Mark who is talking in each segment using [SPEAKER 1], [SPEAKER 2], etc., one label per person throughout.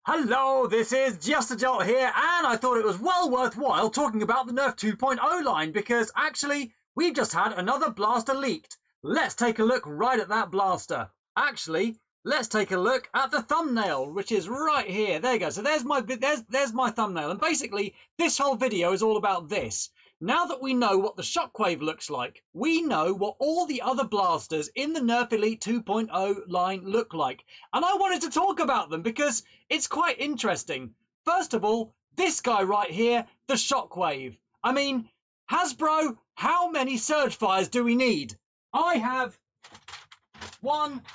[SPEAKER 1] Hello, this is Justajolt here, and I thought it was well worthwhile talking about the Nerf 2.0 line because actually we've just had another blaster leaked. Let's take a look right at that blaster. Actually, let's take a look at the thumbnail, which is right here. There you go. So there's my thumbnail, and basically this whole video is all about this. Now that we know what the Shockwave looks like, we know what all the other blasters in the Nerf Elite 2.0 line look like. And I wanted to talk about them because it's quite interesting. First of all, this guy right here, the Shockwave. I mean, Hasbro, how many surge fires do we need? I have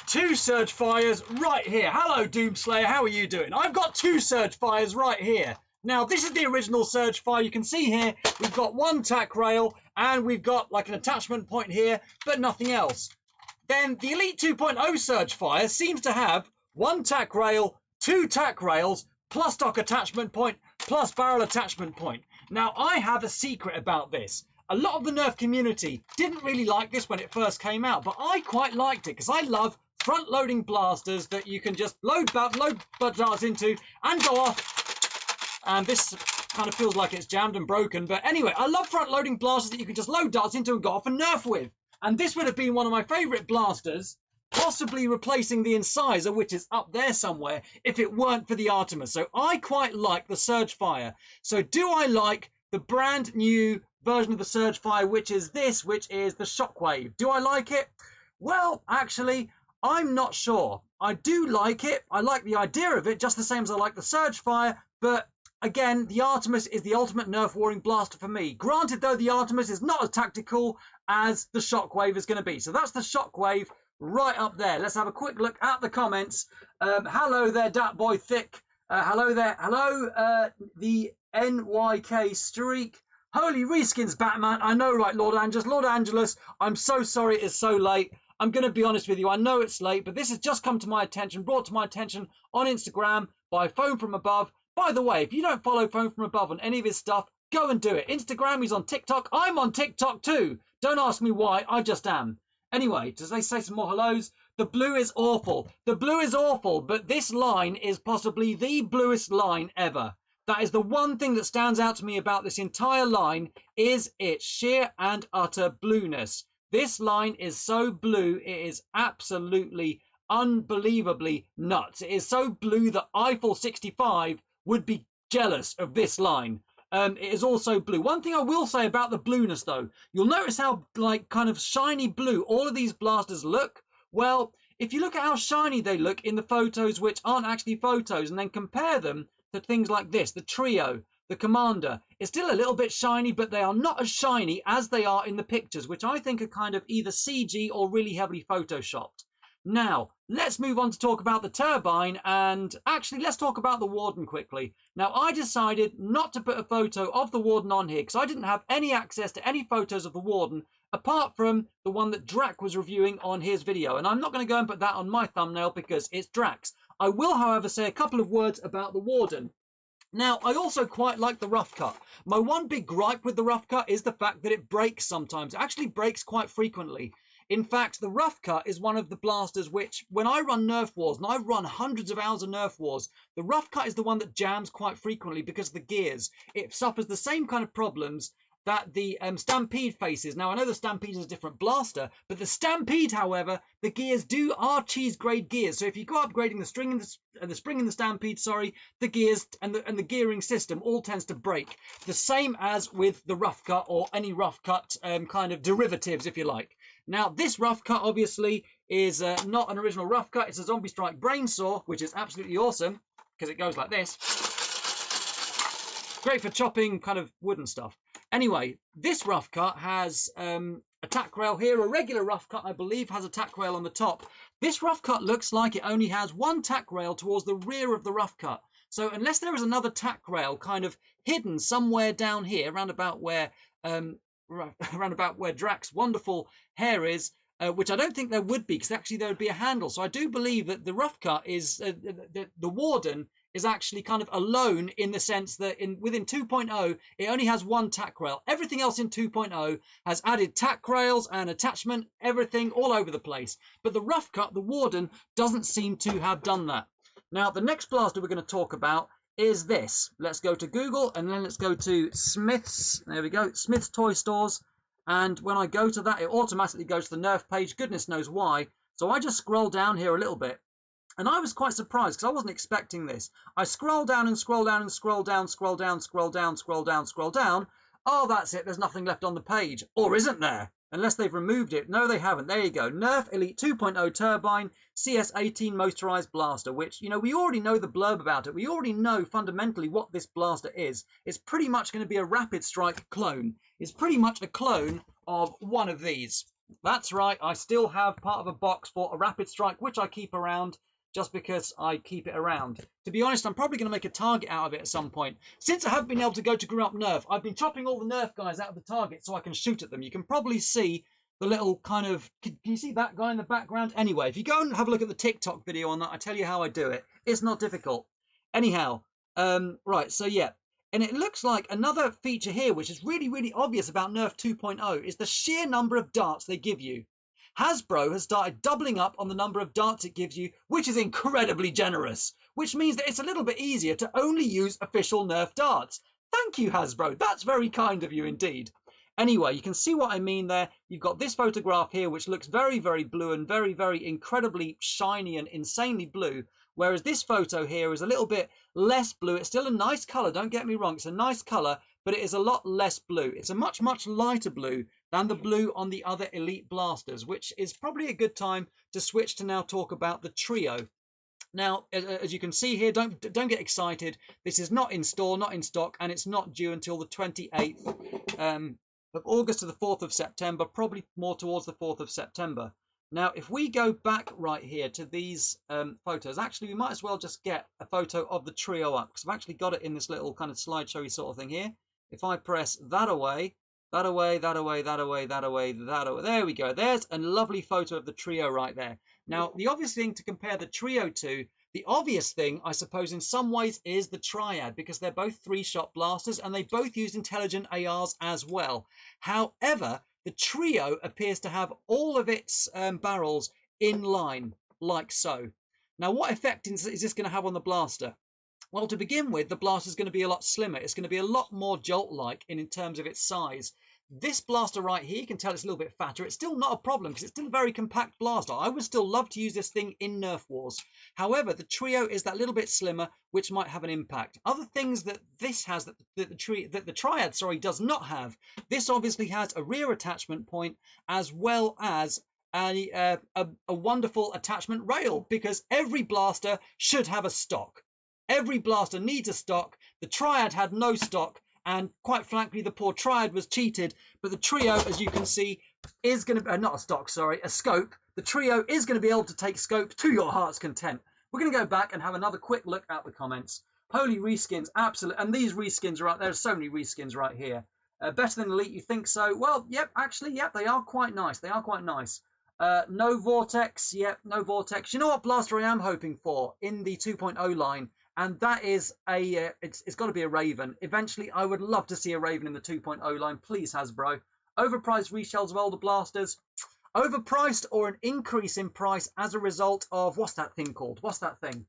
[SPEAKER 1] 2 surge fires right here. Hello, Doomslayer, how are you doing? I've got 2 surge fires right here. Now, this is the original surge fire. You can see here, we've got 1 tack rail and we've got like an attachment point here, but nothing else. Then the Elite 2.0 surge fire seems to have 1 tack rail, 2 tack rails, plus stock attachment point, plus barrel attachment point. Now, I have a secret about this. A lot of the Nerf community didn't really like this when it first came out, but I quite liked it because I love front-loading blasters that you can just load darts into and go off. And this kind of feels like it's jammed and broken. But anyway, I love front-loading blasters that you can just load darts into and go off and Nerf with. And this would have been one of my favourite blasters, possibly replacing the Incisor, which is up there somewhere, if it weren't for the Artemis. So I quite like the Surge Fire. So do I like the brand new version of the Surge Fire, which is this, which is the Shockwave? Do I like it? Well, actually, I'm not sure. I do like it. I like the idea of it, just the same as I like the Surge Fire, but again, the Artemis is the ultimate Nerf warring blaster for me. Granted, though, the Artemis is not as tactical as the Shockwave is going to be. So that's the Shockwave right up there. Let's have a quick look at the comments. Hello there, Dat Boy Thick. Hello there. Hello, the NYK Streak. Holy reskins, Batman. I know, right, Lord Angelus. Lord Angelus, I'm so sorry it's so late. I'm going to be honest with you. I know it's late, but this has just come to my attention, brought to my attention on Instagram by Phone From Above. By the way, if you don't follow Phone From Above on any of his stuff, go and do it. Instagram, he's on TikTok. I'm on TikTok too. Don't ask me why, I just am. Anyway, does they say some more hellos? The blue is awful. The blue is awful, but this line is possibly the bluest line ever. That is the one thing that stands out to me about this entire line, is its sheer and utter blueness. This line is so blue, it is absolutely unbelievably nuts. It is so blue that Eiffel 65 would be jealous of this line. It is also blue. One thing I will say about the blueness, though, you'll notice how like kind of shiny blue all of these blasters look. Well, if you look at how shiny they look in the photos, which aren't actually photos, and then compare them to things like this, the Trio, the Commander, it's still a little bit shiny, but they are not as shiny as they are in the pictures, which I think are kind of either CG or really heavily photoshopped. Now, let's move on to talk about the Turbine, and actually let's talk about the Warden quickly. Now, I decided not to put a photo of the Warden on here because I didn't have any access to any photos of the Warden apart from the one that Drac was reviewing on his video, and I'm not going to go and put that on my thumbnail because it's Drac's. I will, however, say a couple of words about the Warden. Now, I also quite like the rough cut. My one big gripe with the rough cut is the fact that it breaks sometimes. It actually breaks quite frequently. In fact, the rough cut is one of the blasters which, when I run Nerf Wars, and I've run hundreds of hours of Nerf Wars, the rough cut is the one that jams quite frequently because of the gears. It suffers the same kind of problems that the Stampede faces. Now, I know the Stampede is a different blaster, but the Stampede, however, the gears are cheese grade gears. So if you go upgrading the spring in the Stampede, the gears and the gearing system all tends to break. The same as with the rough cut or any rough cut kind of derivatives, if you like. Now, this rough cut, obviously, is not an original rough cut. It's a Zombie Strike Brainsaw, which is absolutely awesome, because it goes like this. Great for chopping kind of wooden stuff. Anyway, this rough cut has a tack rail here. A regular rough cut, I believe, has a tack rail on the top. This rough cut looks like it only has 1 tack rail towards the rear of the rough cut. So unless there is another tack rail kind of hidden somewhere down here, around about where Drac's wonderful hair is, which I don't think there would be, because actually there would be a handle. So I do believe that the rough cut is, the Warden is actually kind of alone in the sense that within 2.0, it only has 1 tack rail. Everything else in 2.0 has added tack rails and attachment, everything all over the place. But the rough cut, the Warden, doesn't seem to have done that. Now, the next blaster we're going to talk about is this. Let's go to Google and then let's go to Smith's. There we go, Smith's Toy Stores. And when I go to that, it automatically goes to the Nerf page. Goodness knows why. So I just scroll down here a little bit. And I was quite surprised because I wasn't expecting this. I scroll down and scroll down and scroll down, scroll down, scroll down, scroll down, scroll down. Oh, that's it. There's nothing left on the page. Or isn't there? Unless they've removed it. No, they haven't. There you go. Nerf Elite 2.0 Turbine CS18 Motorized Blaster, which, you know, we already know the blurb about it. We already know fundamentally what this blaster is. It's pretty much going to be a Rapid Strike clone. It's pretty much a clone of one of these. That's right. I still have part of a box for a Rapid Strike, which I keep around just because I keep it around. To be honest, I'm probably going to make a target out of it at some point. Since I haven't been able to go to Grim Nerf, I've been chopping all the Nerf guys out of the target so I can shoot at them. You can probably see the little kind of... Can you see that guy in the background? Anyway, if you go and have a look at the TikTok video on that, I tell you how I do it. It's not difficult. Anyhow, right, so yeah. And it looks like another feature here, which is really, really obvious about Nerf 2.0, is the sheer number of darts they give you. Hasbro has started doubling up on the number of darts it gives you, which is incredibly generous, which means that it's a little bit easier to only use official Nerf darts. Thank you, Hasbro. That's very kind of you indeed. Anyway, you can see what I mean there. You've got this photograph here, which looks very, very blue and very, very incredibly shiny and insanely blue, whereas this photo here is a little bit less blue. It's still a nice colour, don't get me wrong. It's a nice colour, but it is a lot less blue. It's a much, much lighter blue than the blue on the other Elite blasters, which is probably a good time to switch to now talk about the Trio. Now, as you can see here, don't get excited. This is not in store, not in stock, and it's not due until the 28th of August to the 4th of September, probably more towards the 4th of September. Now, if we go back right here to these photos, actually, we might as well just get a photo of the Trio up, because I've actually got it in this little kind of slideshowy sort of thing here. If I press that away, that away, that away, that away, that away, that away. There we go. There's a lovely photo of the Trio right there. Now, the obvious thing to compare the Trio to, the obvious thing, I suppose, in some ways is the Triad, because they're both 3-shot blasters and they both use intelligent ARs as well. However, the Trio appears to have all of its barrels in line, like so. Now, what effect is this going to have on the blaster? Well, to begin with, the blaster is going to be a lot slimmer. It's going to be a lot more Jolt-like in terms of its size. This blaster right here, you can tell it's a little bit fatter. It's still not a problem because it's still a very compact blaster. I would still love to use this thing in Nerf Wars. However, the Trio is that little bit slimmer, which might have an impact. Other things that this has that the Triad, does not have. This obviously has a rear attachment point as well as a wonderful attachment rail, because every blaster should have a stock. Every blaster needs a stock. The Triad had no stock, and quite frankly, the poor Triad was cheated. But the Trio, as you can see, is going to not a stock, sorry, a scope. The Trio is going to be able to take scope to your heart's content. We're going to go back and have another quick look at the comments. Holy reskins, absolutely, and these reskins are out there. There's so many reskins right here. Better than Elite, you think so? Well, yep, actually, yep, they are quite nice. They are quite nice. No Vortex, yep, no Vortex. You know what blaster I am hoping for in the 2.0 line? And that is it's got to be a Raven. Eventually, I would love to see a Raven in the 2.0 line. Please, Hasbro. Overpriced reshells of older blasters. Overpriced or an increase in price as a result of, what's that thing called? What's that thing?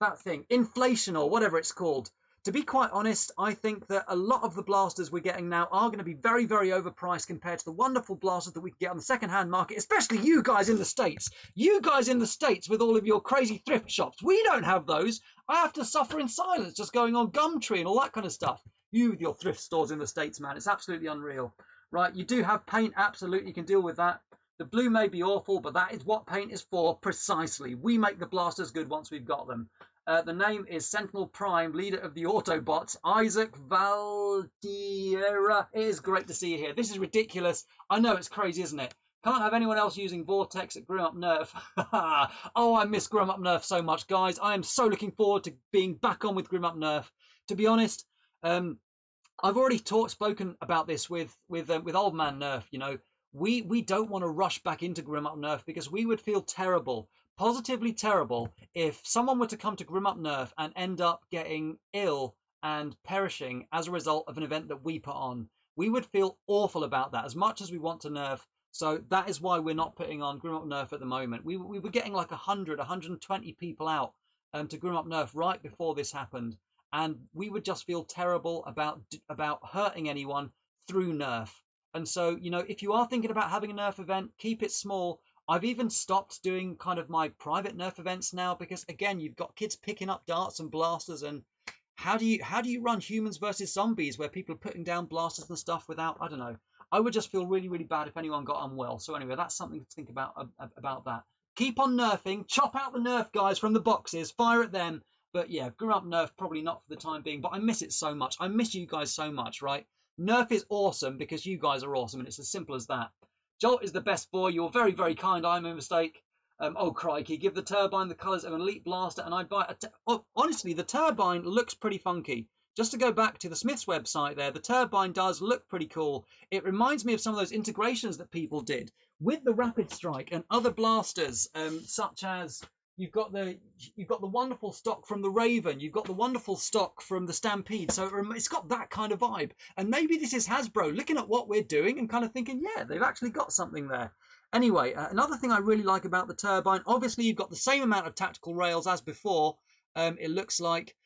[SPEAKER 1] That thing. Inflation or whatever it's called. To be quite honest, I think that a lot of the blasters we're getting now are going to be very, very overpriced compared to the wonderful blasters that we can get on the second-hand market, especially you guys in the States. You guys in the States with all of your crazy thrift shops. We don't have those. I have to suffer in silence just going on Gumtree and all that kind of stuff. You with your thrift stores in the States, man. It's absolutely unreal. Right, you do have paint. Absolutely, you can deal with that. The blue may be awful, but that is what paint is for precisely. We make the blasters good once we've got them. The name is Sentinel Prime, leader of the Autobots, Isaac Valdiera. It is great to see you here. This is ridiculous. I know it's crazy, isn't it? Can't have anyone else using Vortex at Grim Up Nerf. Oh, I miss Grim Up Nerf so much, guys. I am so looking forward to being back on with Grim Up Nerf. To be honest, I've already spoken about this with Old Man Nerf. You know, we don't want to rush back into Grim Up Nerf because we would feel terrible. Positively terrible if someone were to come to Grim Up Nerf and end up getting ill and perishing as a result of an event that we put on. We would feel awful about that as much as we want to nerf. So that is why we're not putting on Grim Up Nerf at the moment. We were getting like 100, 120 people out to 2.0 Nerf right before this happened, and we would just feel terrible about hurting anyone through Nerf. And so, you know, if you are thinking about having a Nerf event, keep it small. I've even stopped doing kind of my private Nerf events now because, again, you've got kids picking up darts and blasters, and how do you run humans versus zombies where people are putting down blasters and stuff without, I don't know. I would just feel really, really bad if anyone got unwell. So anyway, that's something to think about that. Keep on nerfing, chop out the Nerf guys from the boxes, fire at them. But yeah, 2.0 Nerf probably not for the time being, but I miss it so much. I miss you guys so much, right? Nerf is awesome because you guys are awesome, and it's as simple as that. Jolt is the best boy. You're very, very kind. I'm a mistake. Oh, crikey. Give the Turbine the colours of an elite blaster, and I'd buy it. Oh, honestly, the Turbine looks pretty funky. Just to go back to the Smith's website there, the Turbine does look pretty cool. It reminds me of some of those integrations that people did with the Rapid Strike and other blasters, such as you've got the wonderful stock from the Raven, you've got the wonderful stock from the Stampede. So it's got that kind of vibe. And maybe this is Hasbro looking at what we're doing and kind of thinking, yeah, they've actually got something there. Anyway, another thing I really like about the Turbine, obviously you've got the same amount of tactical rails as before. It looks like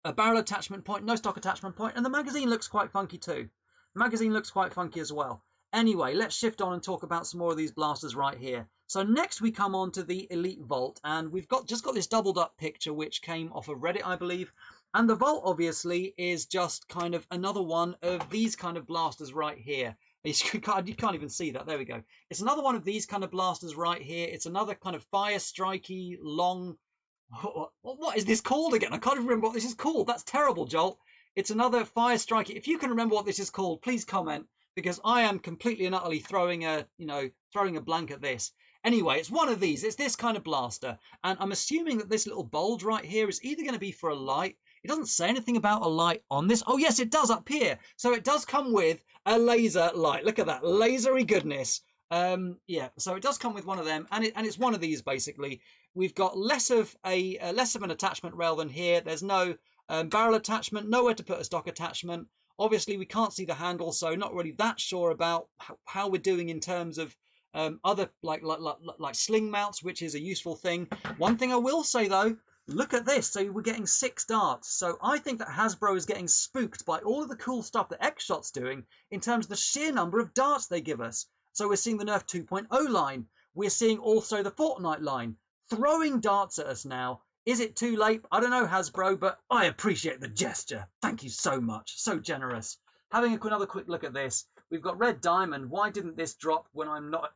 [SPEAKER 1] a barrel attachment point, no stock attachment point, and the magazine looks quite funky too. The magazine looks quite funky as well. Anyway, let's shift on and talk about some more of these blasters right here. So next we come on to the Elite Volt, and we've just got this doubled up picture which came off of Reddit, I believe. And the Volt obviously is just kind of another one of these kind of blasters right here. You can't even see that. There we go. It's another one of these kind of blasters right here. It's another kind of fire strikey, long... What is this called again? I can't even remember what this is called. That's terrible, Jolt. It's another fire strikey. If you can remember what this is called, please comment, because I am completely and utterly throwing a blank at this. Anyway, it's one of these. It's this kind of blaster, and I'm assuming that this little bulge right here is either going to be for a light. It doesn't say anything about a light on this. Oh yes, it does up here. So it does come with a laser light. Look at that lasery goodness. Yeah, so it does come with one of them, and it's one of these basically. We've got less of an attachment rail than here. There's no barrel attachment, nowhere to put a stock attachment. Obviously, we can't see the handle, so not really that sure about how we're doing in terms of other like sling mounts, which is a useful thing. One thing I will say though, look at this. So we're getting 6 darts. So I think that Hasbro is getting spooked by all of the cool stuff that X-Shot's doing in terms of the sheer number of darts they give us. So we're seeing the Nerf 2.0 line. We're seeing also the Fortnite line throwing darts at us now. Is it too late? I don't know, Hasbro, but I appreciate the gesture. Thank you so much. So generous. Having another quick look at this. We've got Red Diamond. Why didn't this drop when I'm not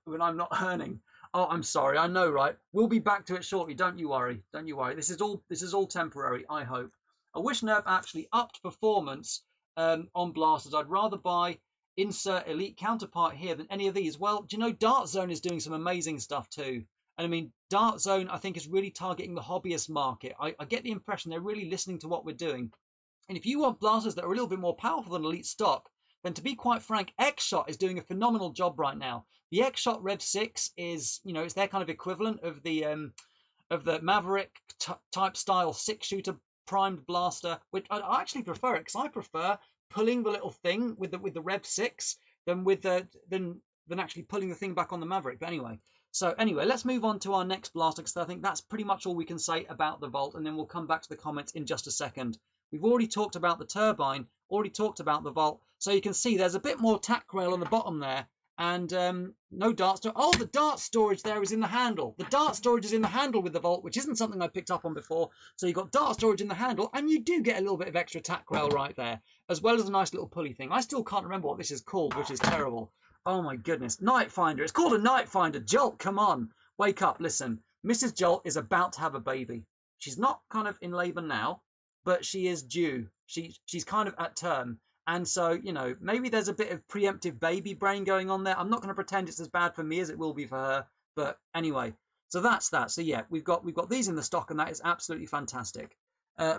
[SPEAKER 1] earning? Oh, I'm sorry. I know, right? We'll be back to it shortly. Don't you worry. Don't you worry. This is all temporary, I hope. I wish Nerf actually upped performance on blasters. I'd rather buy insert elite counterpart here than any of these. Well, do you know Dart Zone is doing some amazing stuff too? And I mean, Dart Zone, I think, is really targeting the hobbyist market. I get the impression they're really listening to what we're doing. And if you want blasters that are a little bit more powerful than elite stock, then to be quite frank, X-Shot is doing a phenomenal job right now. The X-Shot Rev 6 is, you know, it's their kind of equivalent of the Maverick type style 6-shooter primed blaster, which I actually prefer it because I prefer pulling the little thing with the Rev 6 than actually pulling the thing back on the Maverick. But anyway, let's move on to our next blaster because I think that's pretty much all we can say about the Volt, and then we'll come back to the comments in just a second. We've already talked about the Turbine, already talked about the Volt, so you can see there's a bit more tack rail on the bottom there, and no dart storage. Oh, the dart storage there is in the handle. The dart storage is in the handle with the Volt, which isn't something I picked up on before. So you've got dart storage in the handle, and you do get a little bit of extra tack rail right there, as well as a nice little pulley thing. I still can't remember what this is called, which is terrible. Oh my goodness. Night Finder. It's called a Night Finder. Jolt, come on. Wake up. Listen. Mrs. Jolt is about to have a baby. She's not kind of in labour now, but she is due. She's kind of at term. And so, you know, maybe there's a bit of preemptive baby brain going on there. I'm not going to pretend it's as bad for me as it will be for her. But anyway, so that's that. So yeah, we've got these in the stock, and that is absolutely fantastic.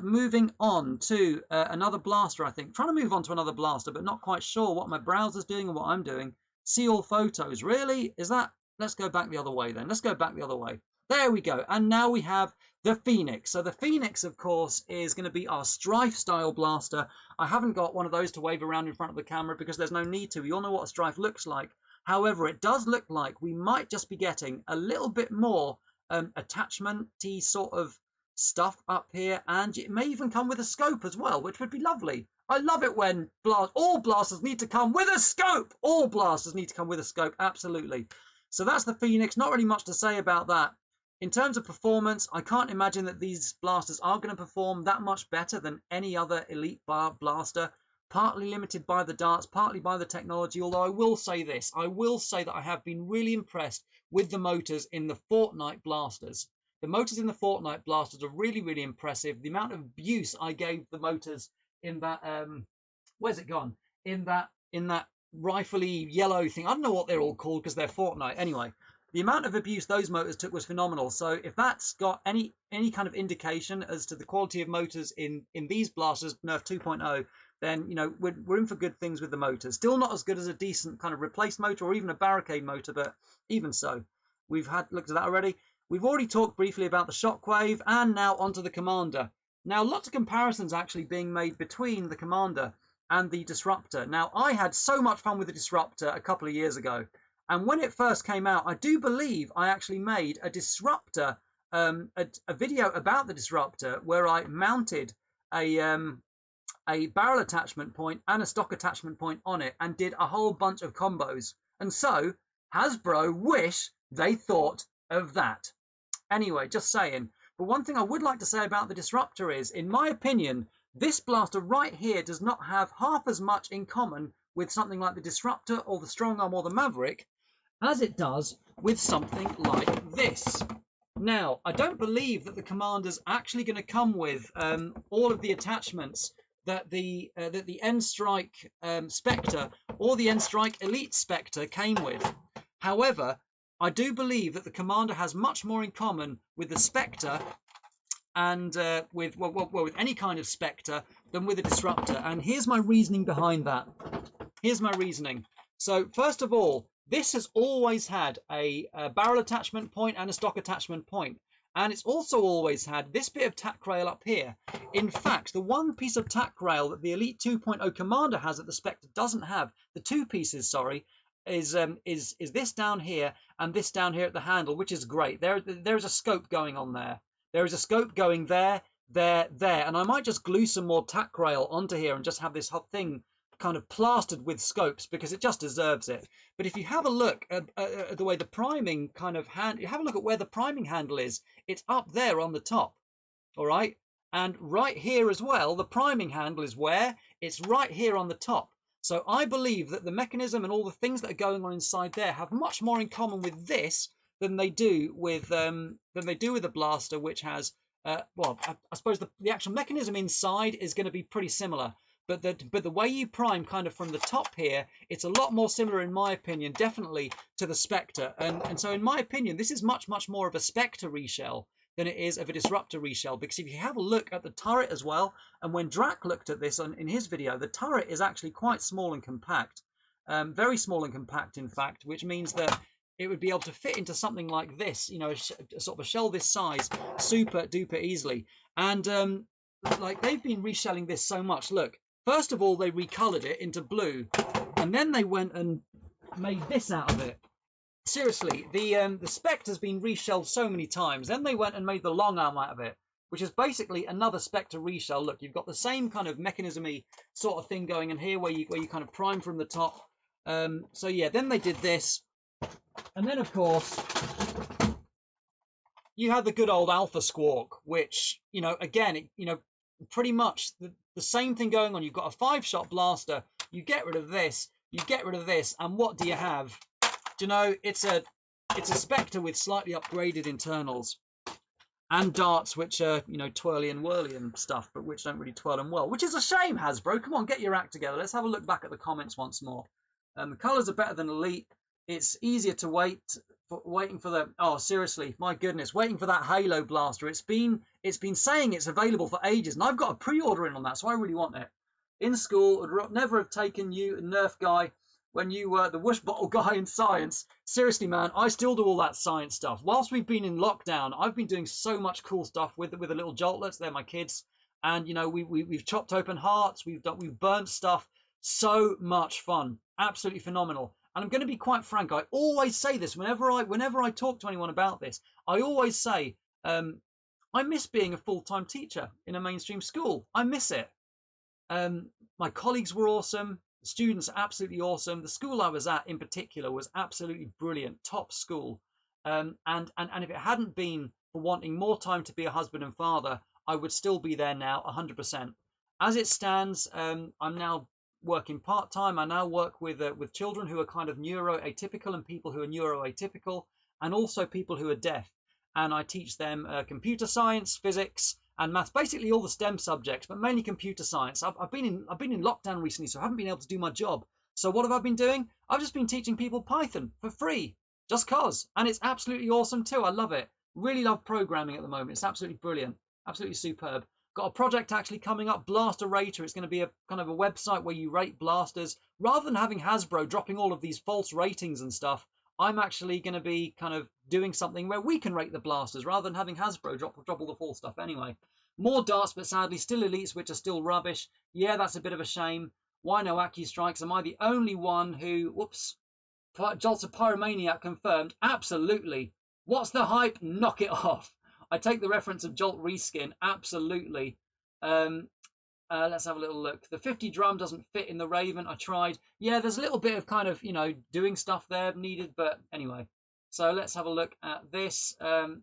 [SPEAKER 1] Moving on to another blaster, I think. Trying to move on to another blaster, but not quite sure what my browser's doing and what I'm doing. See all photos. Really? Is that... Let's go back the other way then. Let's go back the other way. There we go. And now we have the Phoenix. So the Phoenix, of course, is going to be our Strife style blaster. I haven't got one of those to wave around in front of the camera because there's no need to. We all know what a Strife looks like. However, it does look like we might just be getting a little bit more attachment-y sort of stuff up here, and it may even come with a scope as well, which would be lovely. I love it when all blasters need to come with a scope. All blasters need to come with a scope, absolutely. So that's the Phoenix. Not really much to say about that. In terms of performance, I can't imagine that these blasters are going to perform that much better than any other elite blaster. Partly limited by the darts, partly by the technology, although I will say this. I will say that I have been really impressed with the motors in the Fortnite blasters. The motors in the Fortnite blasters are really, really impressive. The amount of abuse I gave the motors in that, where's it gone? In that rifle-y yellow thing. I don't know what they're all called because they're Fortnite. Anyway, the amount of abuse those motors took was phenomenal. So if that's got any kind of indication as to the quality of motors in these blasters, Nerf 2.0, then, you know, we're in for good things with the motors. Still not as good as a decent kind of replaced motor or even a barricade motor, but even so, we've looked at that already. We've already talked briefly about the Shockwave, and now onto the Commander. Now, lots of comparisons actually being made between the Commander and the Disruptor. Now, I had so much fun with the Disruptor a couple of years ago, and when it first came out, I do believe I actually made a Disruptor, a video about the Disruptor where I mounted a barrel attachment point and a stock attachment point on it and did a whole bunch of combos. And so Hasbro wish they thought of that. Anyway, just saying. But one thing I would like to say about the Disruptor is, in my opinion, this blaster right here does not have half as much in common with something like the Disruptor or the Strong Arm or the Maverick as it does with something like this. Now, I don't believe that the Commander's actually going to come with all of the attachments that the N-Strike Spectre or the N-Strike Elite Spectre came with. However, I do believe that the Commander has much more in common with the Spectre and with any kind of Spectre than with a Disruptor. And here's my reasoning behind that. Here's my reasoning. So first of all, this has always had a barrel attachment point and a stock attachment point. And it's also always had this bit of tack rail up here. In fact, the one piece of tack rail that the Elite 2.0 Commander has that the Spectre doesn't have, the two pieces, sorry, is this down here and this down here at the handle, which is great. There is a scope going on there. There is a scope going there, there, and I might just glue some more tack rail onto here and just have this whole thing kind of plastered with scopes because it just deserves it. But if you have a look at the way the priming kind of have a look at where the priming handle is, it's up there on the top, all right? And right here as well, the priming handle is where? It's right here on the top. So I believe that the mechanism and all the things that are going on inside there have much more in common with this than they do with the blaster, which has well, I suppose the actual mechanism inside is going to be pretty similar. But the way you prime kind of from the top here, it's a lot more similar, in my opinion, definitely to the Spectre. And so in my opinion, this is much more of a Spectre reshell than it is of a Disruptor reshell. Because if you have a look at the turret as well, and when Drac looked at this in his video, the turret is actually quite small and compact. Very small and compact, in fact, which means that it would be able to fit into something like this, you know, a sort of a shell this size, super duper easily. And like they've been reshelling this so much. Look. First of all, they recolored it into blue, and then they went and made this out of it. Seriously, the Spectre's been reshelled so many times. Then they went and made the long arm out of it, which is basically another Spectre reshell. Look, you've got the same kind of mechanism-y sort of thing going in here, where you kind of prime from the top. So yeah, then they did this, and then of course you had the good old Alpha Squawk, which, you know, again, pretty much the same thing going on. You've got a 5-shot blaster, you get rid of this, you get rid of this, and what do you have? Do you know, it's a Spectre with slightly upgraded internals and darts which are, you know, twirly and whirly and stuff, but which don't really twirl and whirl, which is a shame, Hasbro. Come on, get your act together. Let's have a look back at the comments once more. The colours are better than Elite. It's easier to waiting for the, oh seriously, my goodness, waiting for that Halo blaster. It's been saying it's available for ages, and I've got a pre-order in on that, so I really want it. In school, I'd never have taken you, a Nerf guy, when you were the whoosh bottle guy in science. Seriously, man, I still do all that science stuff. Whilst we've been in lockdown, I've been doing so much cool stuff with the little Joltlets. They're my kids, and you know, we've chopped open hearts, we've burnt stuff. So much fun, absolutely phenomenal. And I'm going to be quite frank. I always say this whenever I talk to anyone about this. I always say I miss being a full-time teacher in a mainstream school. I miss it. My colleagues were awesome. The students are absolutely awesome. The school I was at in particular was absolutely brilliant, top school. And if it hadn't been for wanting more time to be a husband and father, I would still be there now 100%. As it stands, I'm now working part-time. I now work with children who are kind of neuroatypical and people who are neuroatypical, and also people who are deaf. And I teach them computer science, physics, and maths, basically all the STEM subjects, but mainly computer science. I've been in lockdown recently, so I haven't been able to do my job. So what have I been doing? I've just been teaching people Python for free, just cause. And it's absolutely awesome too. I love it. Really love programming at the moment. It's absolutely brilliant, absolutely superb. Got a project actually coming up, Blaster Rater. It's going to be a kind of a website where you rate blasters. Rather than having Hasbro dropping all of these false ratings and stuff, I'm actually going to be kind of doing something where we can rate the blasters rather than having Hasbro drop all the false stuff. Anyway, more darts, but sadly still elites, which are still rubbish. Yeah, that's a bit of a shame. Why no AccuStrikes? Am I the only one who... Whoops. Jolt's a pyromaniac confirmed. Absolutely. What's the hype? Knock it off. I take the reference of Jolt reskin. Absolutely. Let's have a little look. The 50 drum doesn't fit in the Raven. I tried. Yeah, there's a little bit of kind of, you know, doing stuff there needed. But anyway, so let's have a look at this.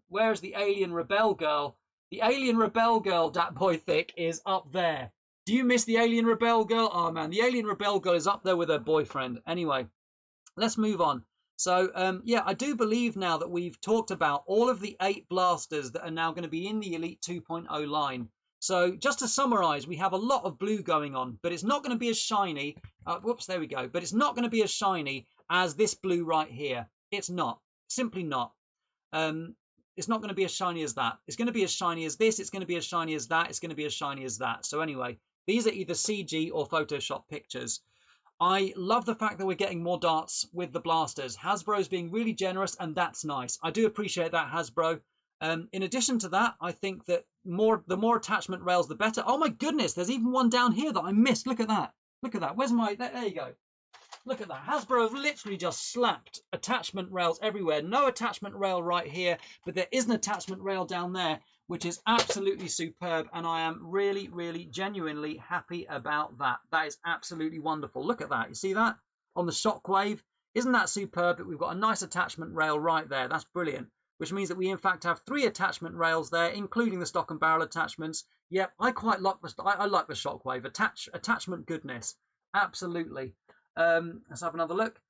[SPEAKER 1] Where's the Alien Rebel Girl? The Alien Rebel Girl, Dat Boy Thick, is up there. Do you miss the Alien Rebel Girl? Oh, man, the Alien Rebel Girl is up there with her boyfriend. Anyway, let's move on. So, yeah, I do believe now that we've talked about all of the 8 blasters that are now going to be in the Elite 2.0 line. So just to summarize, we have a lot of blue going on, but it's not going to be as shiny. Whoops, there we go. But it's not going to be as shiny as this blue right here. It's not. Simply not. It's not going to be as shiny as that. It's going to be as shiny as this. It's going to be as shiny as that. It's going to be as shiny as that. So anyway, these are either CG or Photoshop pictures. I love the fact that we're getting more darts with the blasters. Hasbro's being really generous, and that's nice. I do appreciate that, Hasbro. In addition to that, I think that the more attachment rails, the better. Oh my goodness, there's even one down here that I missed. Look at that. Look at that. Where's my... There you go. Look at that. Hasbro have literally just slapped attachment rails everywhere. No attachment rail right here, but there is an attachment rail down there, which is absolutely superb. And I am really, really genuinely happy about that. That is absolutely wonderful. Look at that. You see that on the Shockwave? Isn't that superb that we've got a nice attachment rail right there? That's brilliant. Which means that we in fact have 3 attachment rails there, including the stock and barrel attachments. Yep, I quite like I like the Shockwave. Attachment goodness. Absolutely. Let's have another look.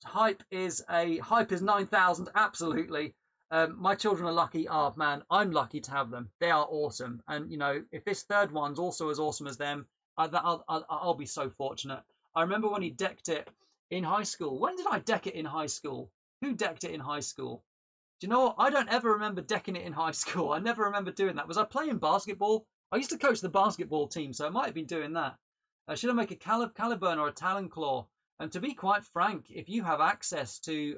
[SPEAKER 1] Hype is 9,000. Absolutely. My children are lucky. Oh man, I'm lucky to have them. They are awesome. And you know, if this third one's also as awesome as them, I'll be so fortunate. I remember when he decked it in high school. When did I deck it in high school? Who decked it in high school? Do you know what? I don't ever remember decking it in high school. I never remember doing that. Was I playing basketball? I used to coach the basketball team, so I might have been doing that. Should I make a Caliburn or a Talon Claw? And to be quite frank, if you have access to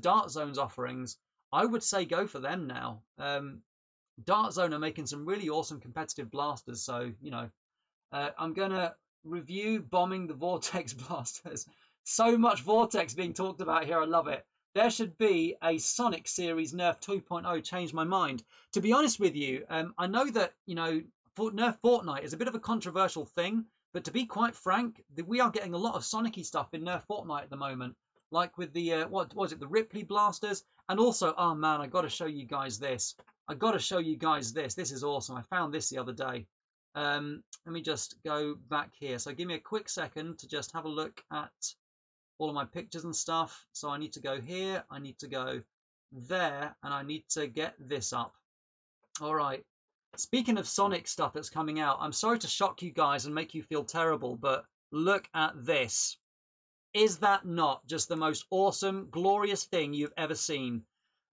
[SPEAKER 1] Dart Zone's offerings, I would say go for them now. Dart Zone are making some really awesome competitive blasters, so, you know, I'm going to review bombing the Vortex blasters. So much Vortex being talked about here. I love it. There should be a Sonic Series Nerf 2.0. Change my mind. To be honest with you, I know that, you know, Nerf Fortnite is a bit of a controversial thing, but to be quite frank, we are getting a lot of Sonic-y stuff in Nerf Fortnite at the moment, like with the, what was it, the Ripley blasters, and also, oh man, I got to show you guys this. I got to show you guys this. This is awesome. I found this the other day. Let me just go back here. So give me a quick second to just have a look at all of my pictures and stuff. So I need to go here, I need to go there, and I need to get this up. All right. Speaking of Sonic stuff that's coming out, I'm sorry to shock you guys and make you feel terrible, but look at this. Is that not just the most awesome, glorious thing you've ever seen?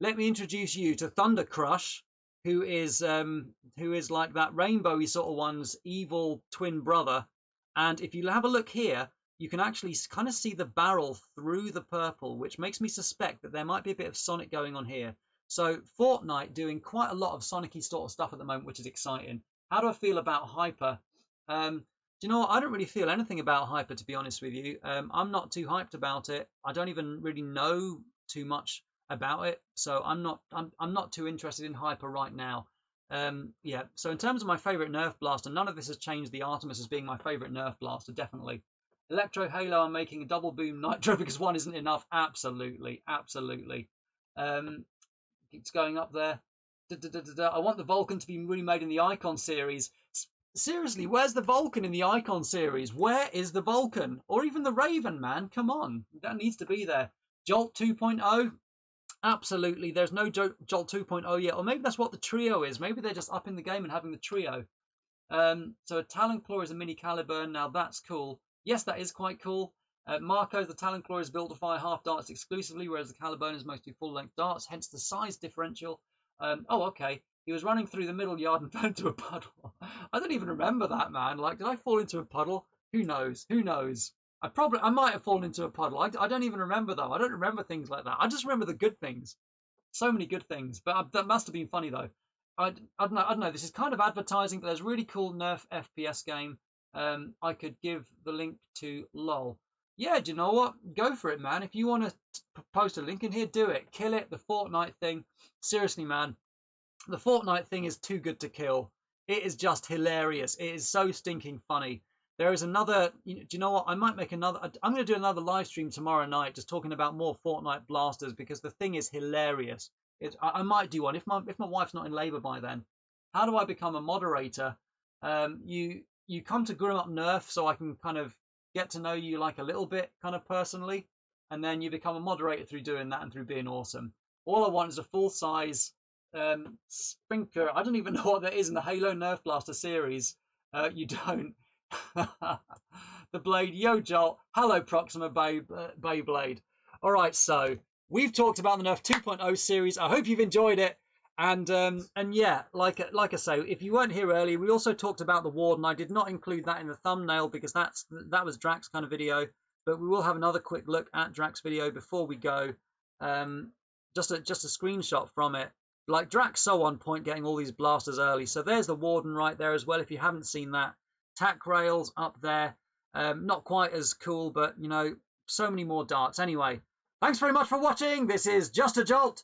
[SPEAKER 1] Let me introduce you to Thunder Crush, who is like that rainbowy sort of one's evil twin brother. And if you have a look here, you can actually kind of see the barrel through the purple, which makes me suspect that there might be a bit of Sonic going on here. So Fortnite doing quite a lot of Sonic-y sort of stuff at the moment, which is exciting. How do I feel about Hyper? you know what? I don't really feel anything about Hyper, to be honest with you. I'm not too hyped about it. I don't even really know too much about it, so I'm not too interested in Hyper right now. Yeah. So in terms of my favorite Nerf blaster, none of this has changed the Artemis as being my favorite Nerf blaster. Definitely. Electro Halo, I'm making a double boom nitro because one isn't enough. Absolutely, absolutely. It's going up there. I want the Vulcan to be remade in the Icon series. Seriously, where's the Vulcan in the Icon series? Where is the Vulcan? Or even the Raven, man? Come on. That needs to be there. Jolt 2.0? Absolutely. There's no Jolt 2.0 yet. Or maybe that's what the trio is. Maybe they're just upping the game and having the trio. So a Talon Claw is a mini Caliburn. Now that's cool. Yes, that is quite cool. Marco, the Talon Claw is built to fire half darts exclusively, whereas the Caliburn is mostly full-length darts, hence the size differential. Oh, okay. He was running through the middle yard and fell into a puddle. I don't even remember that, man. Like, did I fall into a puddle? Who knows? Who knows? I might have fallen into a puddle. I don't even remember, though. I don't remember things like that. I just remember the good things. So many good things. But that must have been funny, though. I don't know. This is kind of advertising, but there's a really cool Nerf FPS game. I could give the link to LOL. Yeah, do you know what? Go for it, man. If you want to post a link in here, do it. Kill it. The Fortnite thing. Seriously, man. The Fortnite thing is too good to kill. It is just hilarious. It is so stinking funny. There is another, do you know what? I might make another, I'm going to do another live stream tomorrow night just talking about more Fortnite blasters because the thing is hilarious. I might do one if my wife's not in labour by then. How do I become a moderator? You come to Grown Up Nerf so I can kind of get to know you like a little bit kind of personally, and then you become a moderator through doing that and through being awesome. All I want is a full size Spectre. I don't even know what that is in the Halo Nerf Blaster series. You don't. The blade. Yo, Jolt. Hello, Proxima Beyblade. All right, so we've talked about the Nerf 2.0 series. I hope you've enjoyed it. And yeah, like I say, if you weren't here earlier, we also talked about the Warden. I did not include that in the thumbnail because that was Drax' kind of video. But we will have another quick look at Drax' video before we go. Just a screenshot from it. Like Drax so on point getting all these blasters early. So there's the Warden right there as well if you haven't seen that. Tack rails up there. Not quite as cool, but you know, so many more darts. Anyway, thanks very much for watching. This is Justajolt